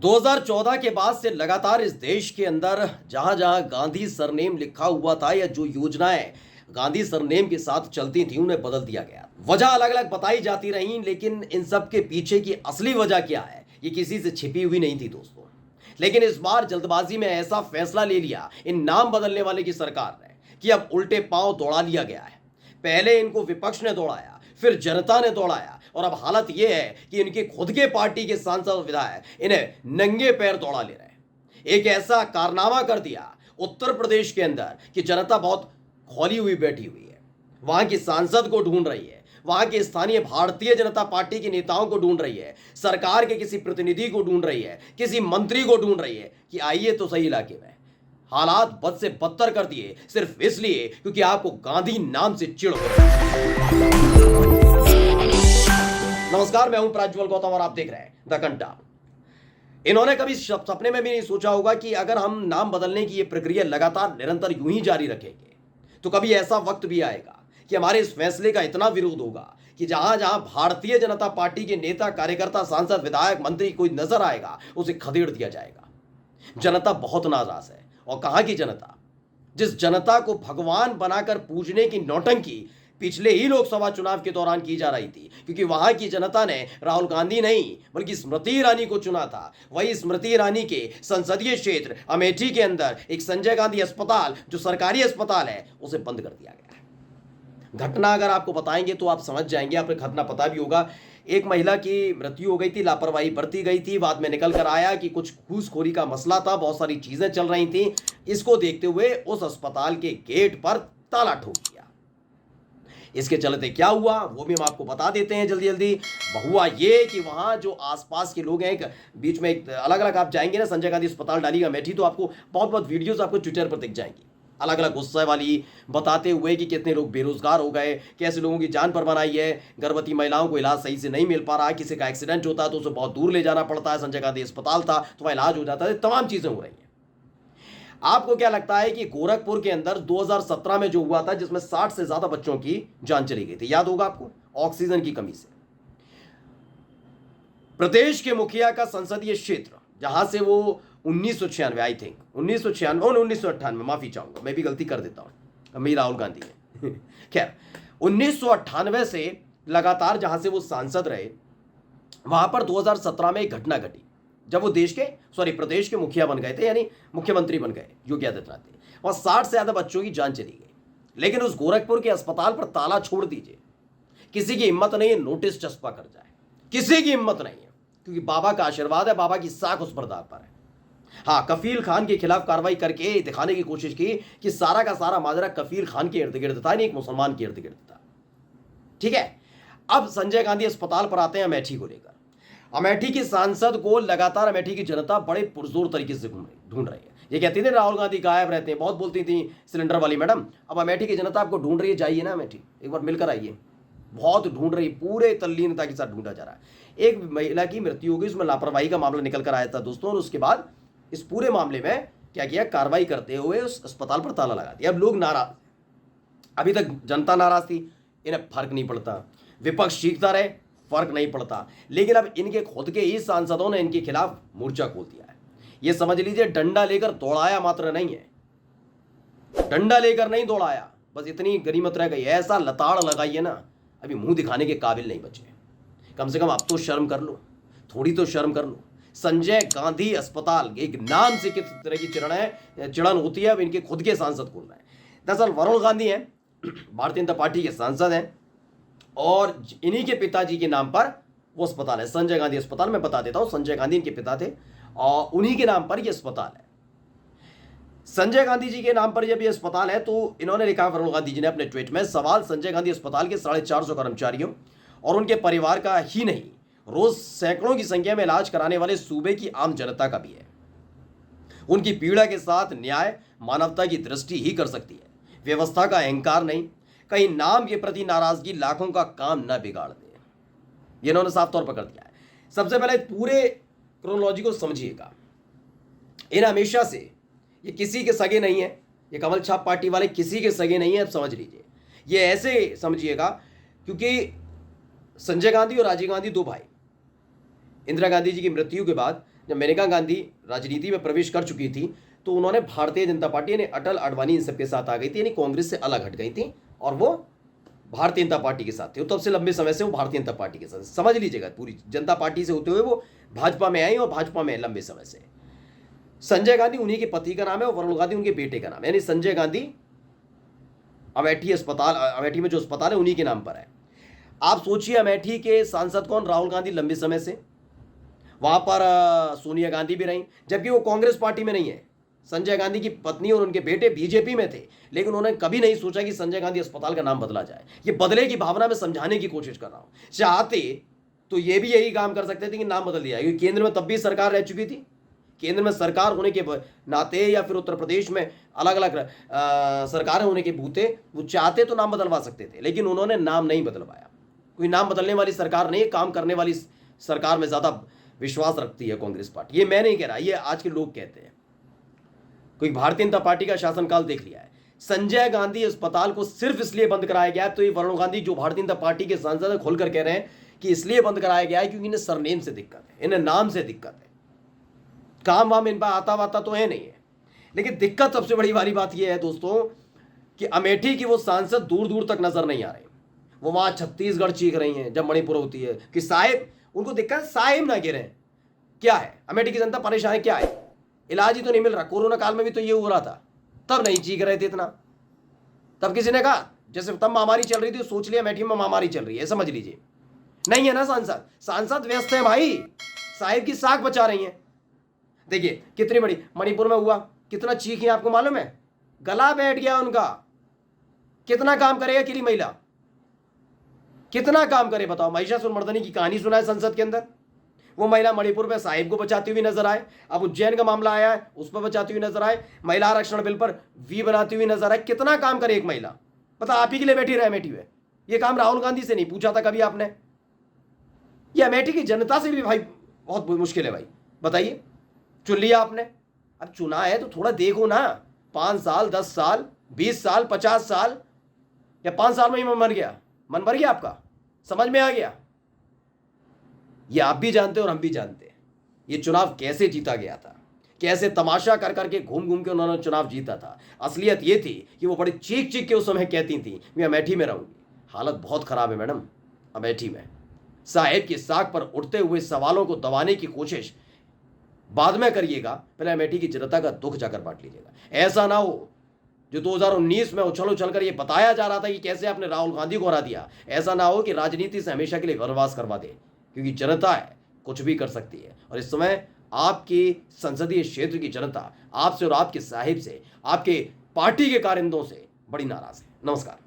2014 के बाद से लगातार इस देश के अंदर जहां जहां गांधी सरनेम लिखा हुआ था या जो योजनाएं गांधी सरनेम के साथ चलती थी उन्हें बदल दिया गया। वजह अलग अलग बताई जाती रही, लेकिन इन सब के पीछे की असली वजह क्या है ये किसी से छिपी हुई नहीं थी दोस्तों। लेकिन इस बार जल्दबाजी में ऐसा फैसला ले लिया इन नाम बदलने वाले की सरकार ने कि अब उल्टे पांव दौड़ा लिया गया है। पहले इनको विपक्ष ने दौड़ाया, फिर जनता ने दौड़ाया, और अब हालत यह है कि इनके खुद के पार्टी के सांसद और विधायक इन्हें नंगे पैर दौड़ा ले रहे हैं। एक ऐसा कारनामा कर दिया उत्तर प्रदेश के अंदर कि जनता बहुत खौली हुई बैठी हुई है। वहां की सांसद को ढूंढ रही है, वहां के स्थानीय भारतीय जनता पार्टी के नेताओं को ढूंढ रही है, सरकार के किसी प्रतिनिधि को ढूंढ रही है, किसी मंत्री को ढूंढ रही है कि आइए तो सही इलाके में। हालात बद से बदतर कर दिए सिर्फ इसलिए क्योंकि आपको गांधी नाम से चिढ़ हो रही है। नमस्कार, मैं हूं प्रज्वल गौतम और आप देख रहे हैं द कंटा। इन्होंने कभी सपने में भी नहीं सोचा होगा कि अगर हम नाम बदलने की ये प्रक्रिया लगातार निरंतर यूं ही जारी रखेंगे तो कभी ऐसा वक्त भी आएगा कि हमारे इस फैसले का इतना विरोध होगा कि जहां जहां भारतीय जनता पार्टी के नेता, कार्यकर्ता, सांसद, विधायक, मंत्री कोई नजर आएगा उसे खदेड़ दिया जाएगा। जनता बहुत नाराज है। और कहां की जनता? जिस जनता को भगवान बनाकर पूजने की नौटंकी पिछले ही लोकसभा चुनाव के दौरान की जा रही थी, क्योंकि वहां की जनता ने राहुल गांधी नहीं बल्कि स्मृति ईरानी को चुना था। वही स्मृति ईरानी के संसदीय क्षेत्र अमेठी के अंदर एक संजय गांधी अस्पताल, जो सरकारी अस्पताल है, उसे बंद कर दिया गया है। घटना अगर आपको बताएंगे तो आप समझ जाएंगे, आपको घटना पता भी होगा। एक महिला की मृत्यु हो गई थी, लापरवाही बरती गई थी। बाद में निकल कर आया कि कुछ घूसखोरी का मसला था, बहुत सारी चीजें चल रही थी। इसको देखते हुए उस अस्पताल के गेट पर ताला ठोक दिया। इसके चलते क्या हुआ वो भी हम आपको बता देते हैं जल्दी जल्दी। हुआ ये कि वहां जो आसपास के लोग हैं, एक बीच में एक अलग अलग आप जाएंगे ना, संजय गांधी अस्पताल डालिएगा अमेठी, तो आपको बहुत बहुत वीडियोस आपको ट्विटर पर दिख जाएंगी, अलग अलग गुस्से वाली, बताते हुए कि कितने लोग बेरोजगार हो गए, कैसे लोगों की जान पर बनाई है, गर्भवती महिलाओं को इलाज सही से नहीं मिल पा रहा है, किसी का एक्सीडेंट होता है तो उसे बहुत दूर ले जाना पड़ता है। संजय गांधी अस्पताल था तो वह इलाज हो जाता है। तमाम चीजें हो रही हैं। आपको क्या लगता है कि गोरखपुर के अंदर 2017 में जो हुआ था, जिसमें 60 से ज्यादा बच्चों की जान चली गई थी, याद होगा आपको, ऑक्सीजन की कमी से। प्रदेश के मुखिया का संसदीय क्षेत्र, जहां से वो 1996 आई थिंक 1996 और 1998, माफी चाहूंगा, मैं भी गलती कर देता हूं, मेरी राहुल गांधी है खैर 1998 से लगातार जहां से वो सांसद रहे, वहां पर 2017 में एक घटना घटी जब वो प्रदेश के मुखिया बन गए थे, यानी मुख्यमंत्री बन गए योगी आदित्यनाथ थे। वहां 60 से ज्यादा बच्चों की जान चली गई। लेकिन उस गोरखपुर के अस्पताल पर ताला छोड़ दीजिए, किसी की हिम्मत नहीं है नोटिस चस्पा कर जाए, किसी की हिम्मत नहीं है, क्योंकि बाबा का आशीर्वाद है, बाबा की साख उस पर दाव पर है। हाँ, कफील खान के खिलाफ कार्रवाई करके दिखाने की कोशिश की कि सारा का सारा माजरा कफील खान के इर्द गिर्द था, नहीं एक मुसलमान के इर्द गिर्द था। ठीक है, अब संजय गांधी अस्पताल पर आते हैं अमेठी को लेकर। अमेठी की सांसद को लगातार अमेठी की जनता बड़े पुरजोर तरीके से ढूंढ रही है। ये कहती थी राहुल गांधी गायब रहते हैं, बहुत बोलती थी सिलेंडर वाली मैडम। अब अमेठी की जनता आपको ढूंढ रही है, जाइए ना अमेठी, एक बार मिलकर आइए। बहुत ढूंढ रही, पूरे तल्लीनता के साथ ढूंढा जा रहा है। एक महिला की मृत्यु हो गई, उसमें लापरवाही का मामला निकल कर आया था दोस्तों, और उसके बाद इस पूरे मामले में क्या किया, कार्रवाई करते हुए उस अस्पताल पर ताला लगा दिया। अब लोग नाराज, अभी तक जनता नाराज थी, इन्हें फर्क नहीं पड़ता, विपक्ष चीखता रहे, फर्क नहीं पड़ता। लेकिन अब इनके खुद के ही सांसदों ने इनके खिलाफ मोर्चा खोल दिया है। ये समझ लीजिए डंडा लेकर दौड़ाया मात्र नहीं है, डंडा लेकर नहीं दौड़ाया, बस इतनी गनीमत रह गई। ऐसा लताड़ लगाइए ना, अभी मुंह दिखाने के काबिल नहीं बचे। कम से कम अब तो शर्म कर लो, थोड़ी तो शर्म कर लो। संजय गांधी अस्पताल, एक नाम से किस तरह की चिड़न होती है, अब इनके खुद के सांसद खोल रहे हैं। दरअसल वरुण गांधी हैं, भारतीय जनता पार्टी के सांसद हैं, और इन्हीं के पिताजी के नाम पर वो अस्पताल है, संजय गांधी अस्पताल। मैं बता देता हूं, संजय गांधी इनके पिता थे और उन्हीं के नाम पर यह अस्पताल है। संजय गांधी जी के नाम पर जब ये अस्पताल है तो इन्होंने लिखा, वरुण गांधी जी ने अपने ट्वीट में, सवाल संजय गांधी अस्पताल के 450 कर्मचारियों और उनके परिवार का ही नहीं, रोज सैकड़ों की संख्या में इलाज कराने वाले सूबे की आम जनता का भी है। उनकी पीड़ा के साथ न्याय मानवता की दृष्टि ही कर सकती है, व्यवस्था का अहंकार नहीं। कहीं नाम के प्रति नाराजगी लाखों का काम न बिगाड़ दे, ये इन्होंने साफ तौर पर कर दिया है। सबसे पहले पूरे क्रोनोलॉजी को समझिएगा। इन हमेशा से ये किसी के सगे नहीं है, ये कमल छाप पार्टी वाले किसी के सगे नहीं है, अब समझ लीजिए। ये ऐसे समझिएगा क्योंकि संजय गांधी और राजीव गांधी दो भाई, इंदिरा गांधी जी की मृत्यु के बाद जब मेनका गांधी राजनीति में प्रवेश कर चुकी थी तो उन्होंने भारतीय जनता पार्टी यानी अटल अडवाणी इन सबके साथ आ गई थी, यानी कांग्रेस से अलग हट गई थी और वो भारतीय जनता पार्टी के साथ थे। तब से लंबे समय से वो भारतीय जनता पार्टी के साथ, समझ लीजिएगा, पूरी जनता पार्टी से होते हुए वो भाजपा में आई और भाजपा में लंबे समय से। संजय गांधी उन्हीं के पति का नाम है और वरुण गांधी उनके बेटे का नाम है, यानी संजय गांधी अमेठी अस्पताल, अमेठी में जो अस्पताल है उन्हीं के नाम पर है। आप सोचिए अमेठी के सांसद कौन, राहुल गांधी लंबे समय से, वहां पर सोनिया गांधी भी रही, जबकि वो कांग्रेस पार्टी में नहीं है। संजय गांधी की पत्नी और उनके बेटे बीजेपी में थे, लेकिन उन्होंने कभी नहीं सोचा कि संजय गांधी अस्पताल का नाम बदला जाए। ये बदले की भावना में समझाने की कोशिश कर रहा हूं। चाहते तो ये भी यही काम कर सकते थे कि नाम बदल दिया, क्योंकि केंद्र में तब भी सरकार रह चुकी थी। केंद्र में सरकार होने के नाते या फिर उत्तर प्रदेश में अलग अलग सरकारें होने के बूते वो चाहते तो नाम बदलवा सकते थे, लेकिन उन्होंने नाम नहीं बदलवाया। कोई नाम बदलने वाली सरकार नहीं, काम करने वाली सरकार में ज्यादा विश्वास रखती है कांग्रेस पार्टी। ये मैं नहीं कह रहा, ये आज के लोग कहते हैं। कोई भारतीय जनता पार्टी का शासनकाल देख लिया है। संजय गांधी अस्पताल को सिर्फ इसलिए बंद कराया गया, तो ये वरुण गांधी जो भारतीय जनता पार्टी के सांसद है खुलकर कह रहे हैं कि इसलिए बंद कराया गया है क्योंकि इन्हें सरनेम से दिक्कत है, इन्हें नाम से दिक्कत है। काम वाम इन पर आता वाता तो है नहीं है, लेकिन दिक्कत सबसे बड़ी वाली बात यह है दोस्तों कि अमेठी की वो सांसद दूर दूर तक नजर नहीं आ रहे। वो वहां छत्तीसगढ़ चीख रही हैं जब मणिपुर होती है कि साहिब, उनको दिक्कत साहिब ना गिरे। क्या है अमेठी की जनता परेशान है, क्या है, इलाज ही तो नहीं मिल रहा। कोरोना काल में भी तो ये हो रहा था, तब नहीं चीख रहे थे इतना। तब किसी ने कहा, जैसे तब महामारी चल रही थी, सोच लिया अमेठी में महामारी चल रही है, समझ लीजिए। नहीं है ना सांसद, सांसद व्यस्त है भाई, साहिब की साख बचा रही हैं। देखिए कितनी बड़ी मणिपुर में हुआ, कितना चीखे आपको मालूम है, गला बैठ गया उनका। कितना काम करेगा अकेली महिला, कितना काम करे बताओ। महिषासुरमर्दनी की कहानी सुना है संसद के अंदर, वो महिला मणिपुर में साहिब को बचाती हुई नजर आए। अब उज्जैन का मामला आया है, उस पर बचाती हुई नजर आए। महिला आरक्षण बिल पर वी बनाती हुई नजर आए। कितना काम करे एक महिला, पता आप ही के लिए बैठी रहे अमेठी में। ये काम राहुल गांधी से नहीं पूछा था कभी आपने, ये अमेठी की जनता से भी भाई बहुत मुश्किल है भाई। बताइए, चुन लिया आपने, अब चुना है तो थोड़ा देखो ना, 5 साल 10 साल 20 साल 50 साल, या 5 साल में ही मन भर गया, मन भर गया आपका, समझ में आ गया। ये आप भी जानते हो और हम भी जानते हैं ये चुनाव कैसे जीता गया था, कैसे तमाशा कर करके घूम घूम के उन्होंने चुनाव जीता था। असलियत ये थी कि वो बड़ी चीख चीख के उस समय कहती थी मैं अमेठी में रहूंगी। हालत बहुत खराब है मैडम अमेठी में। साहेब की साख पर उठते हुए सवालों को दबाने की कोशिश बाद में करिएगा, पहले अमेठी की जनता का दुख जाकर बांट लीजिएगा। ऐसा ना हो जो 2019 में उछल उछल कर ये बताया जा रहा था कि कैसे आपने राहुल गांधी को हरा दिया, ऐसा ना हो कि राजनीति से हमेशा के लिए वनवास करवा दे, क्योंकि जनता है, कुछ भी कर सकती है। और इस समय आपकी संसदीय क्षेत्र की जनता आपसे और आपके साहिब से, आपके पार्टी के कारिंदों से बड़ी नाराज है। नमस्कार।